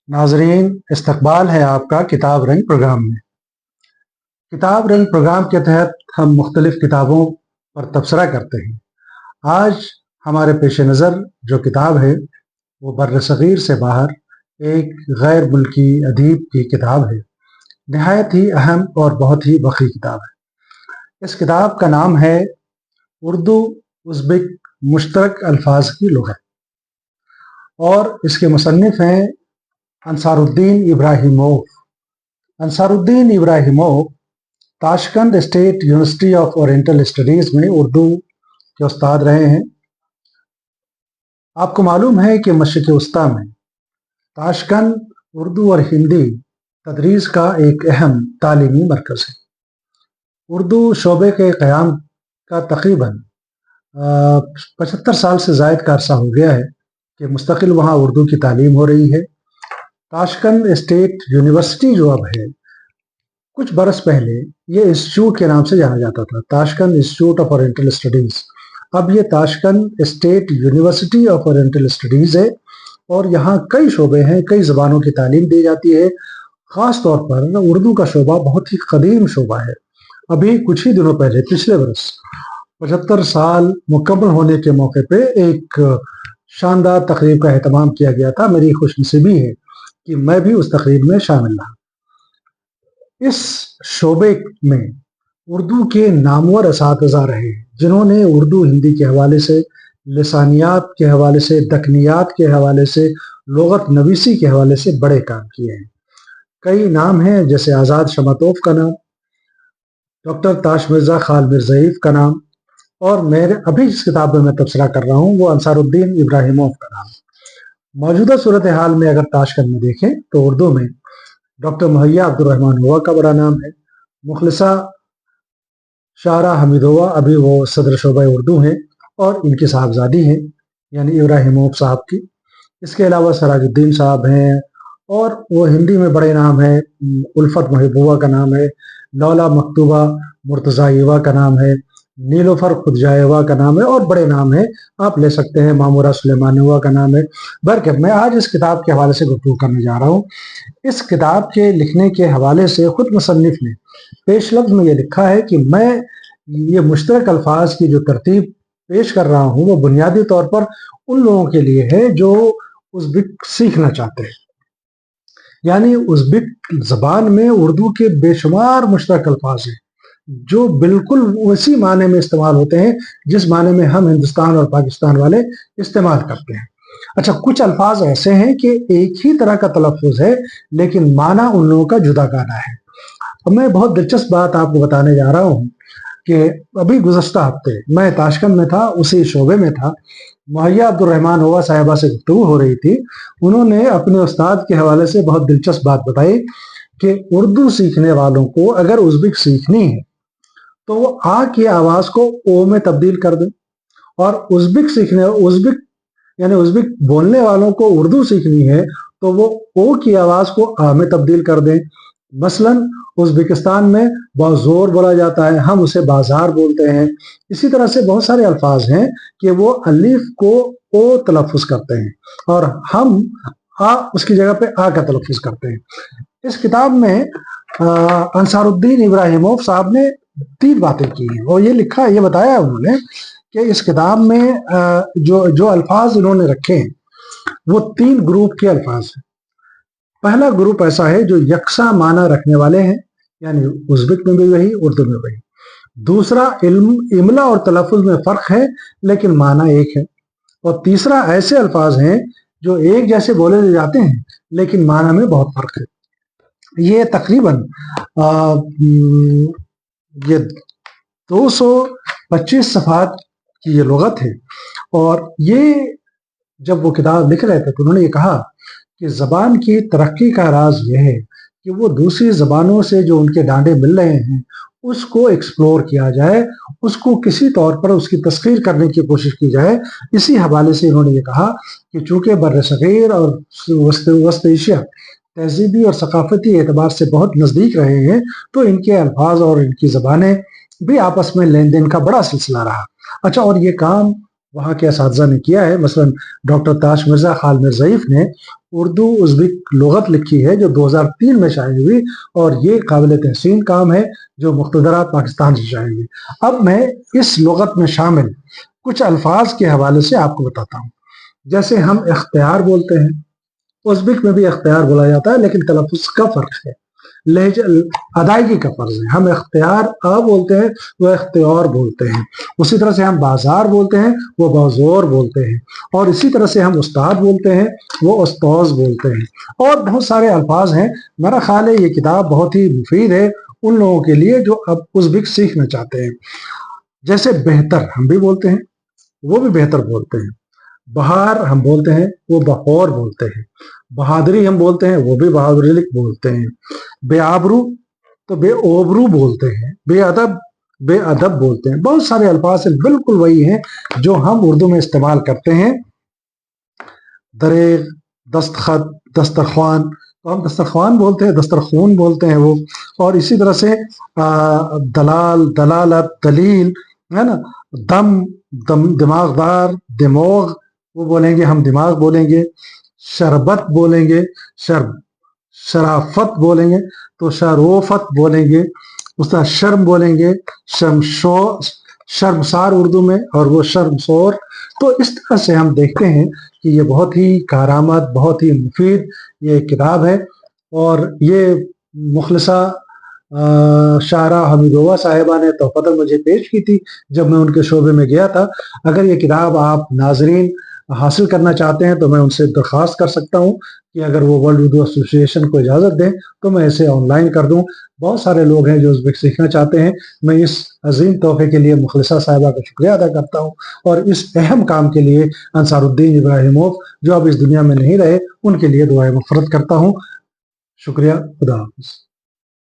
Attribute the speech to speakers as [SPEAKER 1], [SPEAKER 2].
[SPEAKER 1] नाजरीन, इस्तकबाल है आपका किताब रंग प्रोग्राम में। किताब रंग प्रोग्राम के तहत हम मुख्तलिफ किताबों पर तबसरा करते हैं। आज हमारे पेश नज़र जो किताब है वो बर्र सग़ीर से बाहर एक गैर मुल्की अदीब की किताब है। नहायत ही अहम और बहुत ही वक़ी किताब है। इस किताब का नाम है उर्दू उज़्बेक मुश्तरक अल्फाज की लुग़त और इसके मुसन्निफ़ हैं Ansaruddin Ibrahimov. Ansaruddin Ibrahimov Tashkent State University of Oriental Studies में उर्दू के उस्ताद रहे हैं। आपको मालूम है कि मशरिक़ वस्ता में ताशकंद उर्दू और हिंदी तदरीस का एक अहम तालीमी मरकज़ है। उर्दू शोबे के क़याम का तकरीबन 75 साल से ज़ायद का अरसा हो गया है कि मुस्तकिल वहाँ उर्दू की तालीम हो रही है। ताशकंद स्टेट यूनिवर्सिटी जो अब है, कुछ बरस पहले ये इंस्टीट्यूट के नाम से जाना जाता था, Tashkent institute of Oriental studies. अब ये Tashkent State University of Oriental studies है और यहाँ कई शोबे हैं, कई ज़बानों की तालीम दी जाती है। ख़ास तौर पर उर्दू का शोबा बहुत ही कदीम शोबा है। अभी कुछ ही दिनों पहले पिछले बरस 75 साल मुकम्मल होने के मौके पे एक शानदार तकरीब का एहतमाम किया गया था। मेरी खुशनसीबी है कि मैं भी उस तकरीब में शामिल रहा। इस शोबे में उर्दू के नामवर असातिज़ा रहे जिन्होंने उर्दू हिंदी के हवाले से, लिसानियात के हवाले से, दकनियात के हवाले से, लुग़त नवीसी के हवाले से बड़े काम किए हैं। कई नाम हैं, जैसे आज़ाद शमातोफ का नाम, डॉक्टर ताश मिर्ज़ा खाल मिर्ज़ाइफ का नाम, और मेरे अभी जिस किताब में मैं तबसरा कर रहा हूँ वो अंसारुद्दीन इब्राहिमोव का नाम। मौजूदा सूरत हाल में अगर ताशकंद में देखें तो उर्दू में डॉक्टर मुहैया अब्दुर्रहमान हुआ का बड़ा नाम है। मुखलिसा शारा हमीदोवा अभी वो सदर शोबा उर्दू हैं और इनकी साहबजादी हैं, यानी इब्राहिमोव साहब की। इसके अलावा सराजुद्दीन साहब हैं और वो हिंदी में बड़े नाम हैं। उल्फत महबूबा का नाम है, लौला मकतूबा मुर्तज़ाइवा का नाम है, नीलोफर खुदजाएवा का नाम है और बड़े नाम है आप ले सकते हैं, मामूरा सुलेमानुआ का नाम है। बहरकैफ मैं आज इस किताब के हवाले से गुफ्तगू करने जा रहा हूँ। इस किताब के लिखने के हवाले से खुद मुसन्निफ ने पेश लफ्ज़ में ये लिखा है कि मैं ये मुश्तरक अल्फाज की जो तरतीब पेश कर रहा हूँ वो बुनियादी तौर पर उन लोगों के लिए है जो उज़्बेक सीखना चाहते हैं। यानी उज़्बेक ज़बान में उर्दू के बेशुमार मुश्तरक अल्फाज हैं जो बिल्कुल उसी माने में इस्तेमाल होते हैं जिस माने में हम हिंदुस्तान और पाकिस्तान वाले इस्तेमाल करते हैं। अच्छा, कुछ अल्फाज ऐसे हैं कि एक ही तरह का तलफ़ुज़ है लेकिन माना उन लोगों का जुदा गाना है। अब मैं बहुत दिलचस्प बात आपको बताने जा रहा हूँ कि अभी गुज़श्ता हफ्ते मैं ताशकंद में था, उसी शोबे में था। मुहैया अब्दुर्रहमान हुआ साहिबा से गुफ्तगू हो रही थी। उन्होंने अपने उस्ताद के हवाले से बहुत दिलचस्प बात बताई कि उर्दू सीखने वालों को अगर उज़्बेक सीखनी है तो वो आ की आवाज़ को ओ में तब्दील कर दें, और उज़्बेक यानी उज़्बेक बोलने वालों को उर्दू सीखनी है तो वो ओ की आवाज़ को आ में तब्दील कर दें। मसलन उज़्बेकिस्तान में बहुत ज़ोर बोला जाता है, हम उसे बाजार बोलते हैं। इसी तरह से बहुत सारे अल्फाज हैं कि वो अलीफ को ओ तलफ़ुज़ करते हैं और हम आ उसकी जगह पे आ का तलफ़ुज़ करते हैं। इस किताब में अंसारुद्दीन इब्राहिमोव साहब ने 3 बातें की हैं और ये बताया उन्होंने कि इस किताब में जो अल्फाज इन्होंने रखे हैं वो 3 ग्रुप के अल्फाज हैं। पहला ग्रुप ऐसा है जो यकसा माना रखने वाले हैं, यानी उज़्बेक में भी वही, उर्दू में वही। दूसरा इमला और तलफ़ुज़ में फ़र्क है लेकिन माना एक है। और तीसरा ऐसे अल्फाज हैं जो एक जैसे बोले जाते हैं लेकिन माना में बहुत फ़र्क है। ये तकरीबन ये 225 सफ़हात की ये लुग़त है। और ये जब वो किताब लिख रहे थे तो उन्होंने ये कहा कि ज़बान की तरक्की का राज ये है कि वो दूसरी ज़बानों से जो उनके डांडे मिल रहे हैं उसको एक्सप्लोर किया जाए, उसको किसी तौर पर उसकी तस्ख़ीर करने की कोशिश की जाए। इसी हवाले से इन्होंने ये कहा कि चूँकि बर्र सग़ीर और वस्त एशिया तहज़ीबी और सक़ाफ़ती एतबार से बहुत नज़दीक रहे हैं तो इनके अल्फाज और इनकी ज़बानें भी आपस में लेन देन का बड़ा सिलसिला रहा। अच्छा, और ये काम वहाँ के असातिज़ा ने किया है। मसलन डॉक्टर ताश मिर्ज़ा खाल मिर्ज़ाइफ ने اردو ازبک لغت لکھی ہے جو 2003 میں شائع ہوئی، اور یہ قابل تحسین کام ہے جو مقتدرہ پاکستان سے شائع ہوئی۔ اب میں اس لغت میں شامل کچھ الفاظ کے حوالے سے آپ کو بتاتا ہوں۔ جیسے ہم اختیار بولتے ہیں، ازبک میں بھی اختیار بولا جاتا ہے لیکن تلفظ کا فرق ہے، لہجہ ادائیگی کا فرض ہے۔ ہم اختیار بولتے ہیں، وہ اختیار بولتے ہیں۔ اسی طرح سے ہم بازار بولتے ہیں، وہ بازور بولتے ہیں، اور اسی طرح سے ہم استاد بولتے ہیں، وہ استوز بولتے ہیں، اور بہت سارے الفاظ ہیں۔ میرا خیال ہے یہ کتاب بہت ہی مفید ہے ان لوگوں کے لیے جو اب ازبک سیکھنا چاہتے ہیں۔ جیسے بہتر ہم بھی بولتے ہیں، وہ بھی بہتر بولتے ہیں۔ بہار ہم بولتے ہیں، وہ بہور بولتے ہیں۔ بہادری ہم بولتے ہیں، وہ بھی بہادری بولتے ہیں۔ بے آبرو تو بے اوبرو بولتے ہیں۔ بے ادب بولتے ہیں۔ بہت سارے الفاظ بالکل وہی ہیں جو ہم اردو میں استعمال کرتے ہیں۔ دریغ، دستخط، دسترخوان، تو ہم دسترخوان بولتے ہیں، دسترخون بولتے ہیں وہ، اور اسی طرح سے دلال، دلالت، دلیل ہے نا، دماغدار، دماغ وہ بولیں گے، ہم دماغ بولیں گے۔ شربت بولیں گے، شرافت بولیں گے تو شروفت بولیں گے۔ اس طرح شرم بولیں گے، شرمسار اردو میں، اور وہ شرمسور۔ تو اس طرح سے ہم دیکھتے ہیں کہ یہ بہت ہی کارآمد، بہت ہی مفید یہ کتاب ہے، اور یہ مخلصہ شاعرہ حمیدوہ صاحبہ نے تحفتاً مجھے پیش کی تھی جب میں ان کے شعبے میں گیا تھا۔ اگر یہ کتاب آپ ناظرین حاصل کرنا چاہتے ہیں تو میں ان سے درخواست کر سکتا ہوں کہ اگر وہ ورلڈ اردو ایسوسی ایشن کو اجازت دیں تو میں اسے آن لائن کر دوں۔ بہت سارے لوگ ہیں جو ازبک سیکھنا چاہتے ہیں۔ میں اس عظیم تحفے کے لیے مخلصہ صاحبہ کا شکریہ ادا کرتا ہوں، اور اس اہم کام کے لیے انصار الدین ابراہیموف جو اب اس دنیا میں نہیں رہے ان کے لیے دعائیں مغفرت کرتا ہوں۔ شکریہ، خدا حافظ۔